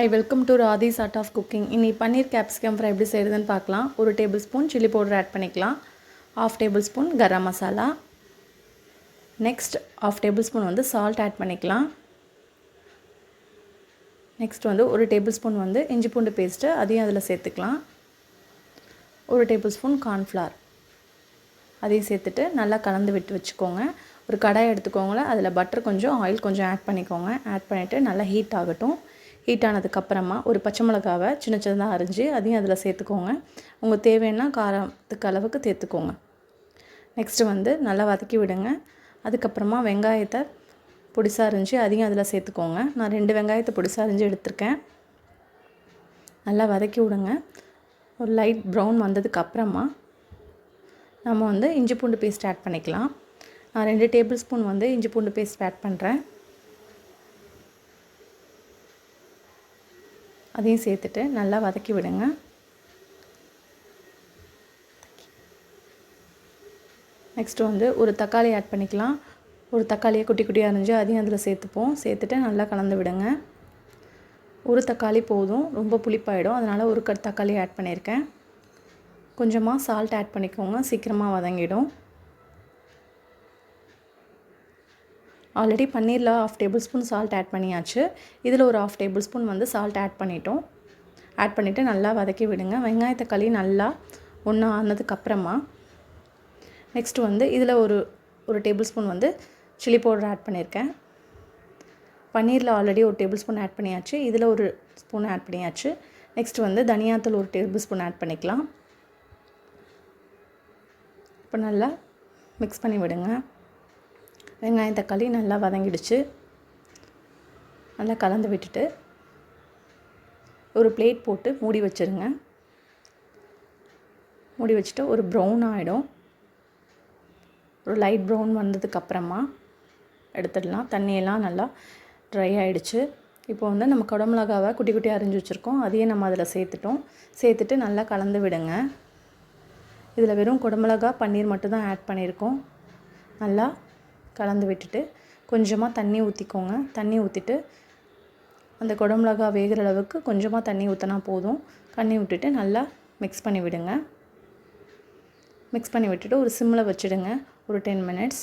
Hi, welcome to Radhi's Art of Cooking. இன்னைக்கு பன்னீர் capsicum fry எப்படி செய்கிறதுன்னு பார்க்கலாம். 1 டேபிள்ஸ்பூன் சில்லி பவுடர் ஆட் பண்ணிக்கலாம். 1/2 tablespoon garam masala. Next 1/2 tablespoon வந்து சால்ட் ஆட் பண்ணிக்கலாம். நெக்ஸ்ட் வந்து 1 டேபிள்ஸ்பூன் வந்து இஞ்சி பூண்டு பேஸ்ட்டு அதையும் அதில் சேர்த்துக்கலாம். 1 டேபிள்ஸ்பூன் கார்ன்ஃப்ளவர் அதையும் சேர்த்துட்டு நல்லா கலந்து விட்டு வச்சுக்கோங்க. ஒரு கடாய் எடுத்துக்கோங்களேன், அதில் பட்டர் கொஞ்சம் ஆயில் கொஞ்சம் ஆட் பண்ணிக்கோங்க. ஆட் பண்ணிவிட்டு நல்லா ஹீட் ஆகட்டும். ஹீட் ஆனதுக்கப்புறமா ஒரு பச்சை மிளகாவை சின்ன சின்னதாக அரிஞ்சு அதையும் அதில் சேர்த்துக்கோங்க. உங்களுக்கு தேவைன்னா காரத்துக்கு அளவுக்கு சேர்த்துக்கோங்க. நெக்ஸ்ட்டு வந்து நல்லா வதக்கி விடுங்க. அதுக்கப்புறமா வெங்காயத்தை பொடிசாக அரிஞ்சு அதையும் அதில் சேர்த்துக்கோங்க. நான் 2 வெங்காயத்தை பொடிசாக அரிஞ்சு எடுத்திருக்கேன். நல்லா வதக்கி விடுங்க. ஒரு லைட் ப்ரௌன் வந்ததுக்கப்புறமா நம்ம வந்து இஞ்சி பூண்டு பேஸ்ட் ஆட் பண்ணிக்கலாம். நான் 2 டேபிள் ஸ்பூன் வந்து இஞ்சி பூண்டு பேஸ்ட் ஆட் பண்ணுறேன். அதையும் சேர்த்துட்டு நல்லா வதக்கி விடுங்க. நெக்ஸ்ட்டு வந்து ஒரு தக்காளி ஆட் பண்ணிக்கலாம். ஒரு தக்காளியை குட்டி குட்டியாக அரிஞ்சு அதையும் அதில் சேர்த்துப்போம். சேர்த்துட்டு நல்லா கலந்து விடுங்க. ஒரு தக்காளி போதும், ரொம்ப புளிப்பாயிடும், அதனால் ஒரு தக்காளி ஆட் பண்ணியிருக்கேன். கொஞ்சமாக சால்ட் ஆட் பண்ணிக்கோங்க, சீக்கிரமாக வதங்கிடும். ஆல்ரெடி பன்னீரில் 1/2 டேபிள் ஸ்பூன் சால்ட் ஆட் பண்ணியாச்சு. இதில் ஒரு 1/2 டேபிள் ஸ்பூன் வந்து சால்ட் ஆட் பண்ணிட்டோம். ஆட் பண்ணிவிட்டு நல்லா வதக்கி விடுங்க. வெங்காய தக்காளி நல்லா ஒன்றா ஆனதுக்கப்புறமா நெக்ஸ்ட்டு வந்து இதில் ஒரு டேபிள் ஸ்பூன் வந்து சில்லி பவுடர் ஆட் பண்ணியிருக்கேன். பன்னீரில் ஆல்ரெடி 1 டேபிள் ஸ்பூன் ஆட் பண்ணியாச்சு. இதில் ஒரு ஸ்பூன் ஆட் பண்ணியாச்சு. நெக்ஸ்ட்டு வந்து தனியாத்தூள் 1 டேபிள் ஸ்பூன் ஆட் பண்ணிக்கலாம். இப்போ நல்லா மிக்ஸ் பண்ணி விடுங்க. வெங்காயம் தக்காளி நல்லா வதங்கிடுச்சு. நல்லா கலந்து விட்டுட்டு ஒரு பிளேட் போட்டு மூடி வச்சுருங்க. மூடி வச்சுட்டு ஒரு ப்ரௌன் ஆகிடும். ஒரு லைட் ப்ரௌன் வந்ததுக்கப்புறமா எடுத்துடலாம். தண்ணியெல்லாம் நல்லா ட்ரை ஆகிடுச்சு. இப்போ வந்து நம்ம குடமிளகாவை குட்டி குட்டியாக அரிஞ்சு வச்சுருக்கோம், அதையே நம்ம அதில் சேர்த்துட்டு நல்லா கலந்து விடுங்க. இதில் வெறும் குடமிளகா பன்னீர் மட்டும்தான் ஆட் பண்ணியிருக்கோம். நல்லா கலந்து விட்டுட்டு கொஞ்சமாக தண்ணி ஊற்றிக்கோங்க. தண்ணி ஊற்றிட்டு அந்த குடமிளகா வேகிற அளவுக்கு கொஞ்சமாக தண்ணி ஊற்றினா போதும். தண்ணி விட்டுட்டு நல்லா மிக்ஸ் பண்ணி விடுங்க. மிக்ஸ் பண்ணி விட்டுட்டு ஒரு சிம்மில் வச்சுடுங்க ஒரு 10 மினிட்ஸ்.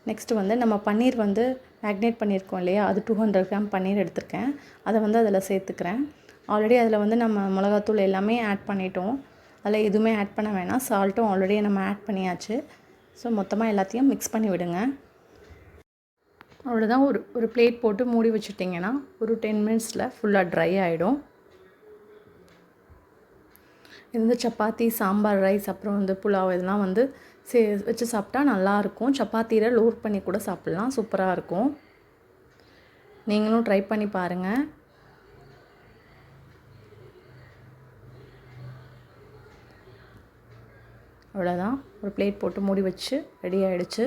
நெக்ஸ்ட்டு வந்து நம்ம பன்னீர் வந்து மேக்னேட் பண்ணியிருக்கோம் இல்லையா, அது 200 கிராம் பன்னீர் எடுத்திருக்கேன். அதை வந்து அதில் சேர்த்துக்கிறேன். ஆல்ரெடி அதில் வந்து நம்ம மிளகாத்தூள் எல்லாமே ஆட் பண்ணிட்டோம். அதில் எதுவுமே ஆட் பண்ண வேணாம். சால்ட்டும் ஆல்ரெடி நம்ம ஆட் பண்ணியாச்சு. ஸோ மொத்தமாக எல்லாத்தையும் மிக்ஸ் பண்ணி விடுங்க. அவ்வளோதான். ஒரு பிளேட் போட்டு மூடி வச்சுட்டிங்கன்னா ஒரு 10 மினிட்ஸில் ஃபுல்லாக ட்ரை ஆகிடும். இது வந்து சப்பாத்தி, சாம்பார், ரைஸ், அப்புறம் வந்து புலாவ் இதெல்லாம் வந்து வச்சு சாப்பிட்டா நல்லாயிருக்கும். சப்பாத்தியில் லோட் பண்ணி கூட சாப்பிட்லாம், சூப்பராக இருக்கும். நீங்களும் ட்ரை பண்ணி பாருங்கள். அவ்வளோதான். ஒரு பிளேட் போட்டு மூடி வச்சு ரெடி ஆகிடுச்சு.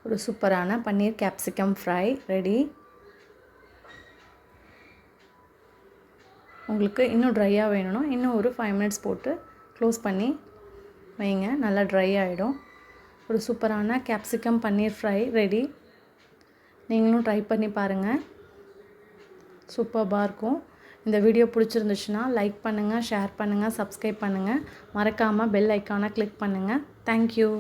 ஒரு சூப்பரான பன்னீர் கேப்சிகம் ஃப்ரை ரெடி. உங்களுக்கு இன்னும் ட்ரையாக வேணும்னா இன்னும் ஒரு 5 மினிட்ஸ் போட்டு க்ளோஸ் பண்ணி வைங்க. நல்லா ட்ரை ஆகிடும். ஒரு சூப்பரான கேப்சிகம் பன்னீர் ஃப்ரை ரெடி. நீங்களும் ட்ரை பண்ணி பாருங்கள், சூப்பராக இருக்கும். இந்த வீடியோ பிடிச்சிருந்துச்சுன்னா லைக் பண்ணுங்கள், ஷேர் பண்ணுங்கள், சப்ஸ்கிரைப் பண்ணுங்கள். மறக்காமல் பெல் ஐக்கானை கிளிக் பண்ணுங்கள். தேங்க்யூ.